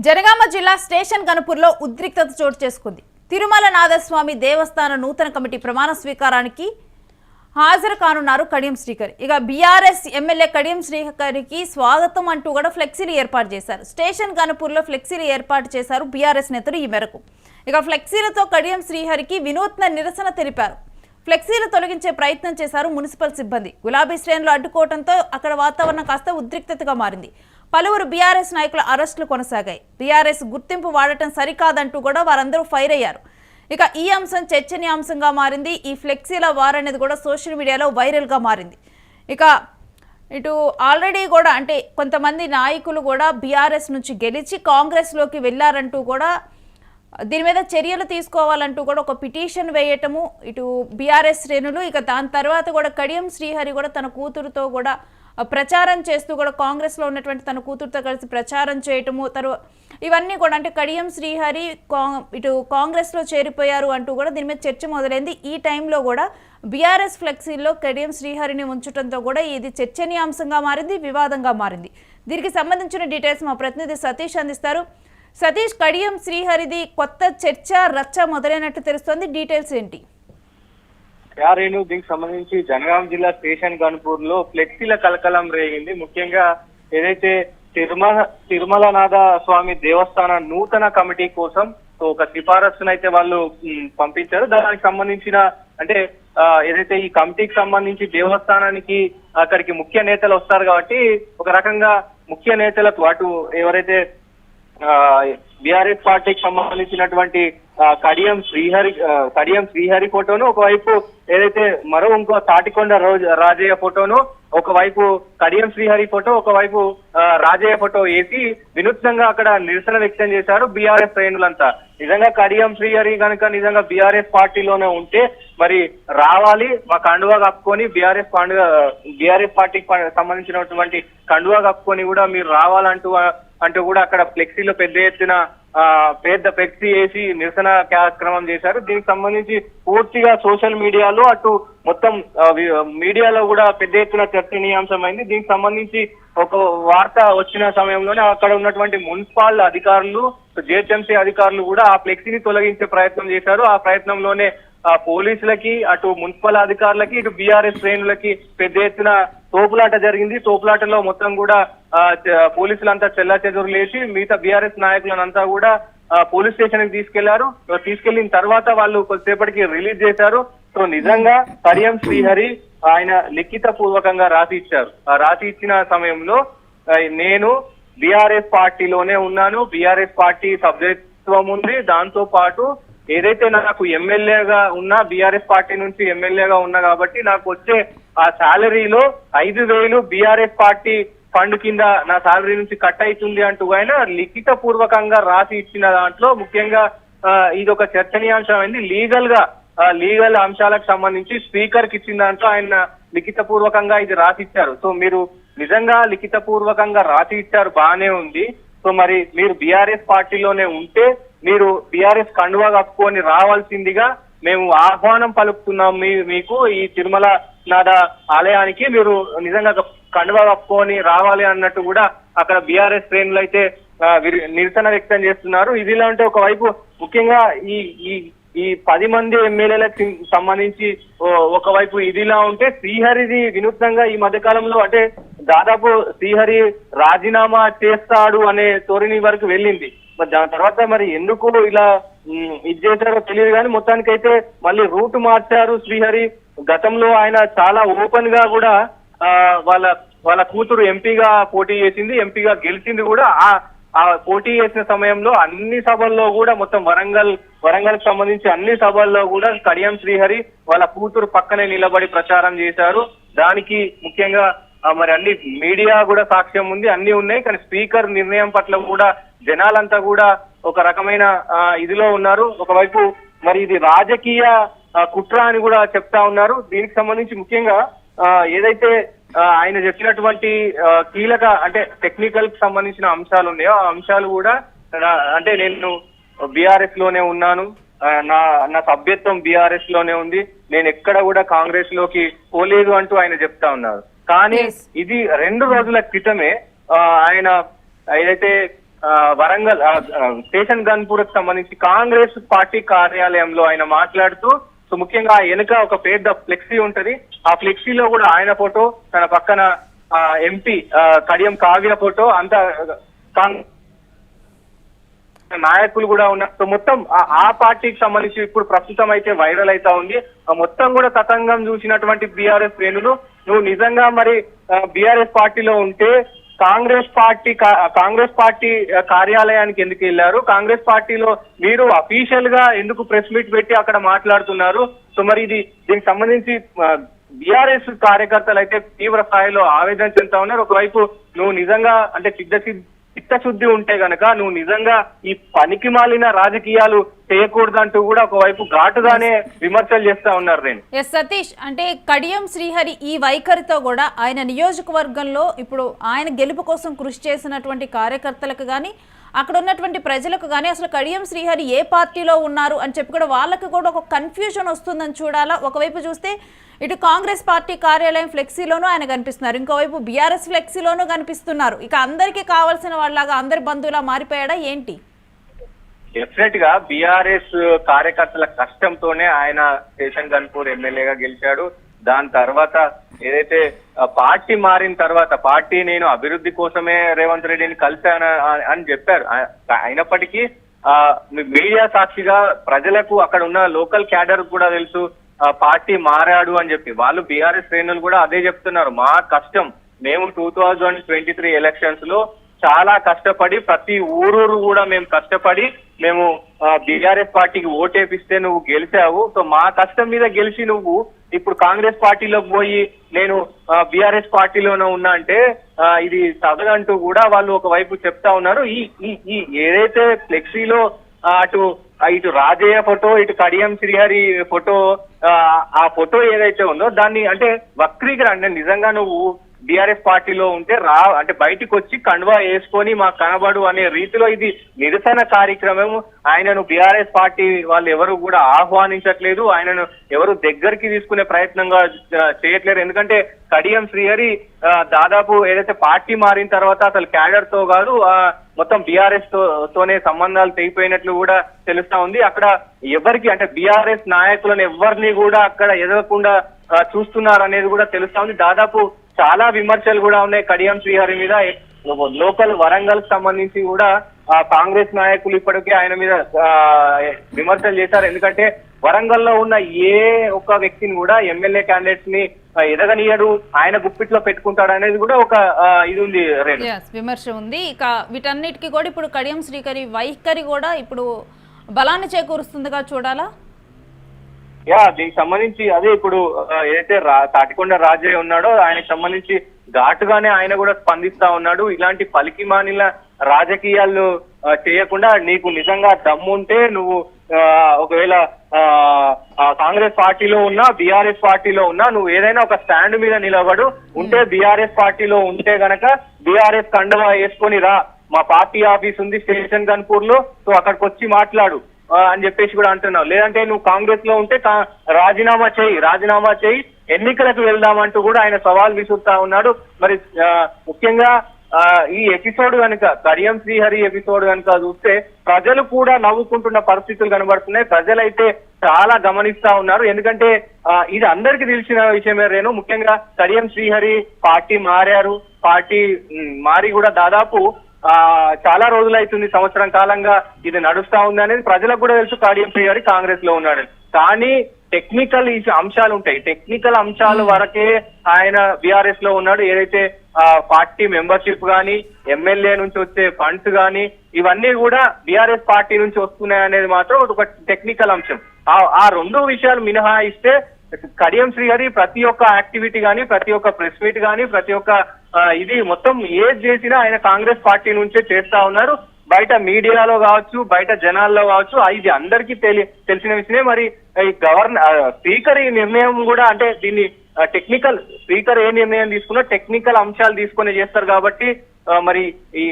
జనగామ జిల్లా స్టేషన్ గణపూర్లో ఉద్రిక్తత చోటు చేసుకుంది. తిరుమల నాథస్వామి దేవస్థాన నూతన కమిటీ ప్రమాణ స్వీకారానికి హాజరు కానున్నారు కడియం శ్రీహరి. ఇక బీఆర్ఎస్ ఎమ్మెల్యే కడియం శ్రీహరికి స్వాగతం అంటూ కూడా ఫ్లెక్సీలు ఏర్పాటు చేశారు. స్టేషన్ గణపూర్లో ఫ్లెక్సీలు ఏర్పాటు చేశారు బీఆర్ఎస్ నేతలు. ఈ మేరకు ఇక ఫ్లెక్సీలతో కడియం శ్రీహరికి వినూత్న నిరసన తెలిపారు. ఫ్లెక్సీలు తొలగించే ప్రయత్నం చేశారు మున్సిపల్ సిబ్బంది. గులాబీ శ్రేణులు అడ్డుకోవడంతో అక్కడ వాతావరణం కాస్త ఉద్రిక్తతగా మారింది. పలువురు బీఆర్ఎస్ నాయకుల అరెస్టులు కొనసాగాయి. బీఆర్ఎస్ గుర్తింపు వాడటం సరికాదంటూ కూడా వారందరూ ఫైర్ అయ్యారు. ఇక ఈ అంశం చర్చనీయాంశంగా మారింది. ఈ ఫ్లెక్సీల వార్ అనేది కూడా సోషల్ మీడియాలో వైరల్గా మారింది. ఇక ఇటు ఆల్రెడీ కూడా అంటే కొంతమంది నాయకులు కూడా బీఆర్ఎస్ నుంచి గెలిచి కాంగ్రెస్లోకి వెళ్ళారంటూ కూడా దీని మీద చర్యలు తీసుకోవాలంటూ కూడా ఒక పిటిషన్ వేయటము ఇటు బీఆర్ఎస్ శ్రేణులు. ఇక దాని తర్వాత కూడా కడియం శ్రీహరి కూడా తన కూతురుతో కూడా ప్రచారం చేస్తూ కూడా కాంగ్రెస్లో ఉన్నటువంటి తన కూతురుతో కలిసి ప్రచారం చేయటము ఇవన్నీ కూడా అంటే కడియం శ్రీహరి ఇటు కాంగ్రెస్లో చేరిపోయారు అంటూ కూడా దీని మీద చర్చ మొదలైంది. ఈ టైంలో కూడా బీఆర్ఎస్ ఫ్లెక్సీల్లో కడియం శ్రీహరిని ఉంచడంతో కూడా ఇది చర్చనీయాంశంగా మారింది, వివాదంగా మారింది. దీనికి సంబంధించిన డీటెయిల్స్ మా ప్రతినిధి సతీష్ అందిస్తారు. సతీష్, కడియం శ్రీహరిది కొత్త చర్చ రచ్చ మొదలైనట్టు తెలుస్తోంది, డీటెయిల్స్ ఏంటి? రేణు, దీనికి సంబంధించి జనగాం జిల్లా స్టేషన్ గన్పూర్ లో ఫ్లెక్సీల కలకలం రేగింది. ముఖ్యంగా ఏదైతే తిరుమలనాథ స్వామి దేవస్థాన నూతన కమిటీ కోసం ఒక సిఫారసును అయితే వాళ్ళు పంపించారు. దానికి సంబంధించిన అంటే ఏదైతే ఈ కమిటీకి సంబంధించి దేవస్థానానికి అక్కడికి ముఖ్య నేతలు వస్తారు కాబట్టి ఒక రకంగా ముఖ్య నేతలకు అటు ఎవరైతే బీఆర్ఎస్ పార్టీకి సంబంధించినటువంటి కడియం శ్రీహరి ఫోటోను ఒకవైపు ఏదైతే ఇంకో తాటికొండ రాజయ్య ఫోటోను ఒకవైపు కడియం శ్రీహరి ఫోటో ఒకవైపు రాజయ్య ఫోటో వేసి వినూత్నంగా అక్కడ నిరసన వ్యక్తం చేశారు బీఆర్ఎస్ శ్రేణులంతా. నిజంగా కడియం శ్రీహరి కనుక నిజంగా బీఆర్ఎస్ పార్టీలోనే ఉంటే మరి రావాలి, మా కండువా కప్పుకొని బీఆర్ఎస్ పార్టీకి సంబంధించినటువంటి కండువా కప్పుకొని కూడా మీరు రావాలంటూ కూడా అక్కడ ఫ్లెక్సీలో పెద్ద ఎత్తున ఫ్లెక్సీ వేసి నిరసన కార్యక్రమం చేశారు. దీనికి సంబంధించి పూర్తిగా సోషల్ మీడియాలో అటు మొత్తం మీడియాలో కూడా పెద్ద ఎత్తున చర్చనీయాంశమైంది. దీనికి సంబంధించి ఒక వార్త వచ్చిన సమయంలోనే అక్కడ ఉన్నటువంటి మున్సిపల్ అధికారులు, జిహెచ్ఎంసీ అధికారులు కూడా ఆ ఫ్లెక్సీని తొలగించే ప్రయత్నం చేశారు. ఆ ప్రయత్నంలోనే పోలీసులకి, అటు మున్సిపల్ అధికారులకి, ఇటు బీఆర్ఎస్ శ్రేణులకి పెద్ద ఎత్తున తోపులాట జరిగింది. తోపులాటలో మొత్తం కూడా పోలీసులంతా చెల్లాచెదురు లేచి మిగతా బీఆర్ఎస్ నాయకులనంతా కూడా పోలీస్ స్టేషన్ కి తీసుకెళ్లారు. తీసుకెళ్లిన తర్వాత వాళ్ళు కొద్దిసేపటికి రిలీజ్ చేశారు. సో నిజంగా కడియం శ్రీహరి ఆయన లిఖిత పూర్వకంగా రాసి ఇచ్చారు. ఆ రాసి ఇచ్చిన సమయంలో నేను బీఆర్ఎస్ పార్టీలోనే ఉన్నాను, బీఆర్ఎస్ పార్టీ సభ్యత్వం ఉంది, దాంతో పాటు ఏదైతే నాకు ఎమ్మెల్యేగా ఉన్నా బీఆర్ఎస్ పార్టీ నుంచి ఎమ్మెల్యేగా ఉన్నా కాబట్టి నాకు వచ్చే ఆ శాలరీలో 5,000 బీఆర్ఎస్ పార్టీ ఫండ్ కింద నా శాలరీ నుంచి కట్ అవుతుంది అంటూ ఆయన లిఖిత పూర్వకంగా రాసి ఇచ్చిన దాంట్లో ముఖ్యంగా ఇది ఒక చర్చనీయాంశం అయింది. లీగల్ అంశాలకు సంబంధించి స్పీకర్ కి ఇచ్చిన దాంట్లో ఆయన లిఖిత పూర్వకంగా ఇది రాసి ఇచ్చారు. సో మీరు నిజంగా లిఖిత పూర్వకంగా రాసి ఇచ్చారు, బాగానే ఉంది. సో మరి మీరు బీఆర్ఎస్ పార్టీలోనే ఉంటే మీరు బీఆర్ఎస్ కండువా కప్పుకొని రావాల్సిందిగా మేము ఆహ్వానం పలుకుతున్నాం మీకు ఈ తిరుమల నాథ ఆలయానికి మీరు నిజంగా కండువా కప్పుకొని రావాలి అన్నట్టు కూడా అక్కడ బీఆర్ఎస్ శ్రేణులు అయితే నిరసన వ్యక్తం చేస్తున్నారు. ఇదిలా ఉంటే ఒకవైపు ముఖ్యంగా ఈ 10 మంది ఎమ్మెల్యేలకు సంబంధించి ఒకవైపు ఇదిలా ఉంటే శ్రీహరిది వినూత్నంగా ఈ మధ్య కాలంలో అంటే దాదాపు శ్రీహరి రాజీనామా చేస్తాడు అనే ధోరణి వరకు వెళ్ళింది. మరి దాని తర్వాత మరి ఎందుకు ఇలా ఇది చేశారో తెలియదు కానీ మొత్తానికైతే మళ్ళీ రూట్ మార్చారు శ్రీహరి. గతంలో ఆయన చాలా ఓపెన్ గా కూడా వాళ్ళ కూతురు ఎంపీగా పోటీ చేసింది, ఎంపీగా గెలిచింది కూడా. ఆ పోటీ చేసిన సమయంలో అన్ని సభల్లో కూడా మొత్తం వరంగల్ సంబంధించి అన్ని సభల్లో కూడా కడియం శ్రీహరి వాళ్ళ కూతురు పక్కనే నిలబడి ప్రచారం చేశారు. దానికి ముఖ్యంగా మరి అన్ని మీడియా కూడా సాక్ష్యం ఉంది, అన్ని ఉన్నాయి. కానీ స్పీకర్ నిర్ణయం పట్ల కూడా జనాలంతా కూడా ఒక రకమైన ఇదిలో ఉన్నారు. ఒకవైపు మరి ఇది రాజకీయ కుట్ర అని కూడా చెప్తా ఉన్నారు. దీనికి సంబంధించి ముఖ్యంగా ఏదైతే ఆయన చెప్పినటువంటి కీలక అంటే టెక్నికల్ కి సంబంధించిన అంశాలు ఉన్నాయో ఆ అంశాలు కూడా అంటే నేను బీఆర్ఎస్ లోనే ఉన్నాను, నా సభ్యత్వం బీఆర్ఎస్ లోనే ఉంది, నేను ఎక్కడ కూడా కాంగ్రెస్ లోకి పోలేదు అంటూ ఆయన చెప్తా ఉన్నారు. కానీ ఇది 2 రోజుల క్రితమే ఆయన ఏదైతే వరంగల్ స్టేషన్ గన్పూర్ కి సంబంధించి కాంగ్రెస్ పార్టీ కార్యాలయంలో ఆయన మాట్లాడుతూ సో ముఖ్యంగా వెనుక ఒక పెద్ద ఫ్లెక్సీ ఉంటది. ఆ ఫ్లెక్సీలో కూడా ఆయన ఫోటో, తన పక్కన ఎంపీ కడియం కావ్య ఫోటో, అంతా నాయకులు కూడా ఉన్నారు. సో మొత్తం ఆ పార్టీకి సంబంధించి ఇప్పుడు ప్రస్తుతం అయితే వైరల్ అయితా ఉంది. మొత్తం కూడా తతంగం చూసినటువంటి బీఆర్ఎస్ శ్రేణులు, నువ్వు నిజంగా మరి బీఆర్ఎస్ పార్టీలో ఉంటే కాంగ్రెస్ పార్టీ కార్యాలయానికి ఎందుకు వెళ్ళారు? కాంగ్రెస్ పార్టీలో మీరు అఫీషియల్ గా ఎందుకు ప్రెస్ మీట్ పెట్టి అక్కడ మాట్లాడుతున్నారు? సో మరి దీనికి సంబంధించి బీఆర్ఎస్ కార్యకర్తలు అయితే తీవ్ర స్థాయిలో ఆవేదన చెందుతా ఉన్నారు. ఒకవైపు నువ్వు నిజంగా అంటే చిత్తశుద్ధి ఉంటే గనక నువ్వు నిజంగా ఈ పనికి మాలిన రాజకీయాలు చేయకూడదంటూ కూడా ఒకవైపు ఘాటుగానే విమర్శలు చేస్తా ఉన్నారు. నేను సతీష్, అంటే కడియం శ్రీహరి ఈ వైఖరితో కూడా ఆయన నియోజకవర్గంలో ఇప్పుడు ఆయన గెలుపు కోసం కృషి చేసినటువంటి కార్యకర్తలకు కానీ అక్కడ ఉన్నటువంటి ప్రజలకు కానీ అసలు కడియం శ్రీహరి ఏ పార్టీలో ఉన్నారు అని చెప్పి కూడా వాళ్ళకి కూడా ఒక కన్ఫ్యూజన్ వస్తుందని చూడాలా. ఒకవైపు చూస్తే ఇటు కాంగ్రెస్ పార్టీ కార్యాలయం ఫ్లెక్సీలోనూ ఆయన కనిపిస్తున్నారు, ఇంకోవైపు బీఆర్ఎస్ ఫ్లెక్సీలోనూ కనిపిస్తున్నారు. ఇక అందరికీ కావాల్సిన వాళ్ళగా అందరి బంధువులా మారిపోయాడా ఏంటి? డెఫినెట్ గా బీఆర్ఎస్ కార్యకర్తల కష్టంతోనే ఆయన స్టేషన్ గన్పూర్ ఎమ్మెల్యేగా గెలిచాడు. దాని తర్వాత ఏదైతే పార్టీ మారిన తర్వాత పార్టీ నేను అభివృద్ధి కోసమే రేవంత్ రెడ్డిని కలిశాను అని చెప్పారు. అయినప్పటికీ మీడియా సాక్షిగా ప్రజలకు అక్కడ ఉన్న లోకల్ క్యాడర్ కూడా తెలుసు పార్టీ మారాడు అని చెప్పి. వాళ్ళు బీఆర్ఎస్ శ్రేణులు కూడా అదే చెప్తున్నారు. మా కష్టం, మేము 2023 ఎలక్షన్స్ లో చాలా కష్టపడి ప్రతి ఊరూరు కూడా మేము కష్టపడి మేము బీఆర్ఎస్ పార్టీకి ఓటేపిస్తే నువ్వు గెలిచావు. సో మా కష్టం మీద గెలిచి నువ్వు ఇప్పుడు కాంగ్రెస్ పార్టీలోకి పోయి నేను బీఆర్ఎస్ పార్టీలోనే ఉన్నా అంటే ఇది తగదంటూ కూడా వాళ్ళు ఒకవైపు చెప్తా ఉన్నారు. ఈ ఏదైతే ఫ్లెక్సీలో ఇటు రాజయ్య ఫోటో, ఇటు కడియం శ్రీహరి ఫోటో, ఆ ఫోటో ఏదైతే ఉందో దాన్ని అంటే వక్రీకరణ, అంటే నిజంగా నువ్వు బీఆర్ఎస్ పార్టీలో ఉంటే అంటే బయటకు వచ్చి కండువా వేసుకొని మాకు కనబడు అనే రీతిలో ఇది నిరసన కార్యక్రమం. ఆయనను బీఆర్ఎస్ పార్టీ వాళ్ళు ఎవరు కూడా ఆహ్వానించట్లేదు, ఆయనను ఎవరు దగ్గరికి తీసుకునే ప్రయత్నంగా చేయట్లేరు. ఎందుకంటే కడియం శ్రీహరి దాదాపు ఏదైతే పార్టీ మారిన తర్వాత అసలు క్యాడర్ తో కాదు మొత్తం బీఆర్ఎస్ తోనే సంబంధాలు తెగిపోయినట్లు కూడా తెలుస్తా ఉంది. అక్కడ ఎవరికి అంటే బీఆర్ఎస్ నాయకులను ఎవరిని కూడా అక్కడ ఎదగకుండా చూస్తున్నారు అనేది కూడా తెలుస్తా ఉంది. దాదాపు చాలా విమర్శలు కూడా ఉన్నాయి కడియం శ్రీహరి మీద. లోకల్ వరంగల్ సంబంధించి కూడా కాంగ్రెస్ నాయకులు ఇప్పటికే ఆయన మీద విమర్శలు చేశారు. ఎందుకంటే వరంగల్లో ఉన్న ఏ ఒక్క వ్యక్తిని కూడా ఎమ్మెల్యే క్యాండిడేట్స్ ని ఎదగనీయడు, ఆయన గుప్పిట్లో పెట్టుకుంటాడు అనేది కూడా ఒక ఇది ఉంది, విమర్శ ఉంది. ఇక వీటన్నిటికీ కూడా ఇప్పుడు కడియం శ్రీహరి వైఖరి కూడా ఇప్పుడు బలాన్ని చేకూరుస్తుందిగా చూడాలా. దీనికి సంబంధించి అదే ఇప్పుడు ఏదైతే తాటికొండ రాజయ్య ఉన్నాడో ఆయనకు సంబంధించి ఘాటుగానే ఆయన కూడా స్పందిస్తా ఉన్నాడు. ఇలాంటి పలికి మానిల రాజకీయాలు చేయకుండా నీకు నిజంగా దమ్ముంటే నువ్వు ఒకవేళ కాంగ్రెస్ పార్టీలో ఉన్నా బీఆర్ఎస్ పార్టీలో ఉన్నా నువ్వు ఏదైనా ఒక స్టాండ్ మీద నిలబడు. ఉంటే బీఆర్ఎస్ పార్టీలో ఉంటే గనక బీఆర్ఎస్ కండువా వేసుకొని రా, మా పార్టీ ఆఫీస్ ఉంది స్టేషన్ గన్పూర్ లో, సో అక్కడికి వచ్చి మాట్లాడు అని చెప్పేసి కూడా అంటున్నావు. లేదంటే నువ్వు కాంగ్రెస్ లో ఉంటే రాజీనామా చేయి, ఎన్నికలకు వెళ్దామంటూ కూడా ఆయన సవాల్ విసురుతా ఉన్నాడు. మరి ముఖ్యంగా ఈ ఎపిసోడ్ కనుక కడియం శ్రీహరి ఎపిసోడ్ కనుక చూస్తే ప్రజలు కూడా నవ్వుకుంటున్న పరిస్థితులు కనబడుతున్నాయి. ప్రజలైతే చాలా గమనిస్తా ఉన్నారు. ఎందుకంటే ఇది అందరికీ తెలిసిన విషయమే రేణు. ముఖ్యంగా కడియం శ్రీహరి పార్టీ మారారు, పార్టీ మారి కూడా దాదాపు చాలా రోజులు అవుతుంది, సంవత్సరం కాలంగా ఇది నడుస్తా ఉంది అనేది ప్రజలకు కూడా తెలుసు. కడియం శ్రీహరి కాంగ్రెస్ లో ఉన్నాడు, కానీ టెక్నికల్ అంశాలు ఉంటాయి. టెక్నికల్ అంశాల వరకే ఆయన బీఆర్ఎస్ లో ఉన్నాడు. ఏదైతే పార్టీ మెంబర్షిప్ గానీ ఎమ్మెల్యే నుంచి వచ్చే ఫండ్స్ గానీ ఇవన్నీ కూడా బీఆర్ఎస్ పార్టీ నుంచి వస్తున్నాయి అనేది మాత్రం ఒక టెక్నికల్ అంశం. ఆ రెండు విషయాలు మినహాయిస్తే కడియం శ్రీహరి ప్రతి ఒక్క యాక్టివిటీ గానీ, ప్రతి ఒక్క ప్రెస్ మీట్ గానీ, ప్రతి ఒక్క ఇది మొత్తం ఏది చేసినా ఆయన కాంగ్రెస్ పార్టీ నుంచే చేస్తా ఉన్నారు. బయట మీడియాలో కావచ్చు, బయట జనాల్లో కావచ్చు, ఇది అందరికీ తెలిసిన విషయమే. మరి ఈ స్పీకర్ ఈ నిర్ణయం కూడా అంటే దీన్ని టెక్నికల్ స్పీకర్ ఏ నిర్ణయం తీసుకున్నా టెక్నికల్ అంశాలు తీసుకుని చేస్తారు కాబట్టి మరి ఈ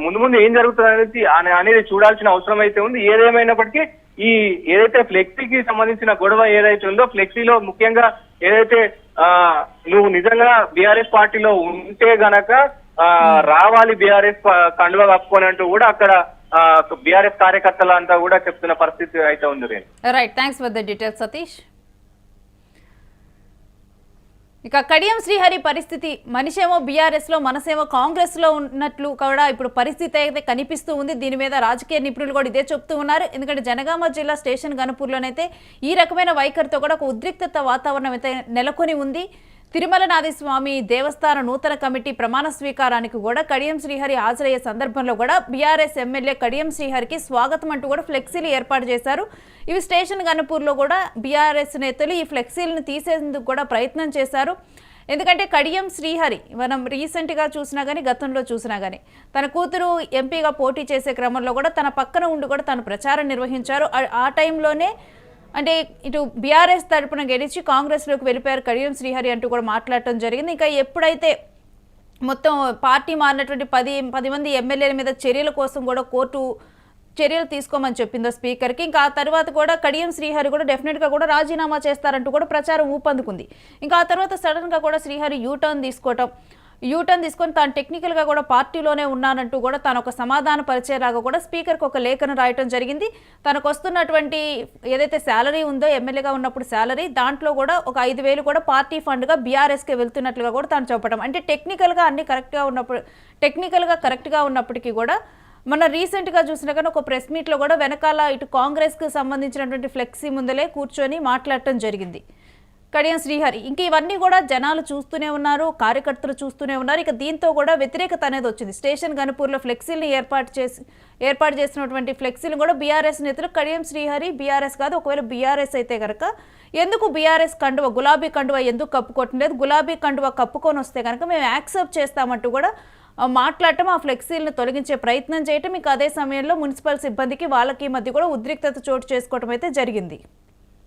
ముందు ఏం జరుగుతుంది అనేది చూడాల్సిన అవసరం అయితే ఉంది. ఏదేమైనప్పటికీ ఈ ఏదైతే ఫ్లెక్సీకి సంబంధించిన గొడవ ఏదైతే ఉందో, ఫ్లెక్సీలో ముఖ్యంగా ఏదైతే నువ్వు నిజంగా బీఆర్ఎస్ పార్టీలో ఉంటే గనక రావాలి బీఆర్ఎస్ కండువా కప్పుకొని అంటూ కూడా అక్కడ బీఆర్ఎస్ కార్యకర్తలంతా కూడా చెప్తున్న పరిస్థితి అయితే ఉంది. Right, thanks for the details Satish. ఇక కడియం శ్రీహరి పరిస్థితి, మనిషేమో బీఆర్ఎస్ లో మనసేమో కాంగ్రెస్ లో ఉన్నట్లు కూడా ఇప్పుడు పరిస్థితి అయితే కనిపిస్తూ ఉంది. దీని మీద రాజకీయ నిపుణులు కూడా ఇదే చెప్తూ ఉన్నారు. ఎందుకంటే జనగామ జిల్లా స్టేషన్ గణపూర్లోనైతే ఈ రకమైన వైఖరితో కూడా ఒక ఉద్రిక్తత వాతావరణం అయితే నెలకొని ఉంది. తిరుమలనాథ స్వామి దేవస్థాన నూతన కమిటీ ప్రమాణ స్వీకారానికి కూడా కడియం శ్రీహరి హాజరయ్యే సందర్భంలో కూడా బీఆర్ఎస్ ఎమ్మెల్యే కడియం శ్రీహరికి స్వాగతం అంటూ కూడా ఫ్లెక్సీలు ఏర్పాటు చేశారు. ఇవి స్టేషన్ గణపూర్లో కూడా బీఆర్ఎస్ నేతలు ఈ ఫ్లెక్సీలను తీసేందుకు కూడా ప్రయత్నం చేశారు. ఎందుకంటే కడియం శ్రీహరి మనం రీసెంట్గా చూసినా కానీ గతంలో చూసినా కానీ తన కూతురు ఎంపీగా పోటీ చేసే క్రమంలో కూడా తన పక్కన ఉండి కూడా తను ప్రచారం నిర్వహించారు. ఆ టైంలోనే అంటే ఇటు బీఆర్ఎస్ తరపున గెలిచి కాంగ్రెస్లోకి వెళ్ళిపోయారు కడియం శ్రీహరి అంటూ కూడా మాట్లాడటం జరిగింది. ఇంకా ఎప్పుడైతే మొత్తం పార్టీ మారినటువంటి 10 మంది ఎమ్మెల్యేల మీద చర్యల కోసం కూడా కోర్టు చర్యలు తీసుకోమని చెప్పిందో స్పీకర్కి, ఇంకా ఆ తర్వాత కూడా కడియం శ్రీహరి కూడా డెఫినెట్గా కూడా రాజీనామా చేస్తారంటూ కూడా ప్రచారం ఊపందుకుంది. ఇంకా ఆ తర్వాత సడన్గా కూడా శ్రీహరి యూటర్న్ తీసుకొని తాను టెక్నికల్గా కూడా పార్టీలోనే ఉన్నానంటూ కూడా తాను ఒక సమాధాన పరిచయలాగా కూడా స్పీకర్కి ఒక లేఖను రాయటం జరిగింది. తనకు వస్తున్నటువంటి ఏదైతే శాలరీ ఉందో ఎమ్మెల్యేగా ఉన్నప్పుడు శాలరీ, దాంట్లో కూడా ఒక 5,000 కూడా పార్టీ ఫండ్గా బీఆర్ఎస్కి వెళ్తున్నట్లుగా కూడా తాను చెప్పడం. అంటే టెక్నికల్గా కరెక్ట్గా ఉన్నప్పటికీ కూడా మన రీసెంట్గా చూసినా కానీ ఒక ప్రెస్ మీట్లో కూడా వెనకాల ఇటు కాంగ్రెస్కి సంబంధించినటువంటి ఫ్లెక్సీ ముందలే కూర్చొని మాట్లాడటం జరిగింది కడియం శ్రీహరి. ఇంక ఇవన్నీ కూడా జనాలు చూస్తూనే ఉన్నారు, కార్యకర్తలు చూస్తూనే ఉన్నారు. ఇక దీంతో కూడా వ్యతిరేకత అనేది వచ్చింది. స్టేషన్ గణపూర్లో ఫ్లెక్సీలను ఏర్పాటు చేసినటువంటి ఫ్లెక్సీలు కూడా బీఆర్ఎస్ నేతలు కడియం శ్రీహరి బీఆర్ఎస్ కాదు, ఒకవేళ బీఆర్ఎస్ అయితే కనుక ఎందుకు బీఆర్ఎస్ కండువ గులాబీ కండువ ఎందుకు కప్పుకోవట్లేదు, గులాబీ కండువ కప్పుకొని వస్తే కనుక మేము యాక్సెప్ట్ చేస్తామంటూ కూడా మాట్లాడటం, ఆ ఫ్లెక్సీలను తొలగించే ప్రయత్నం చేయటం. ఇక అదే సమయంలో మున్సిపల్ సిబ్బందికి వాళ్ళకి మధ్య కూడా ఉద్రిక్తత చోటు చేసుకోవటం అయితే జరిగింది.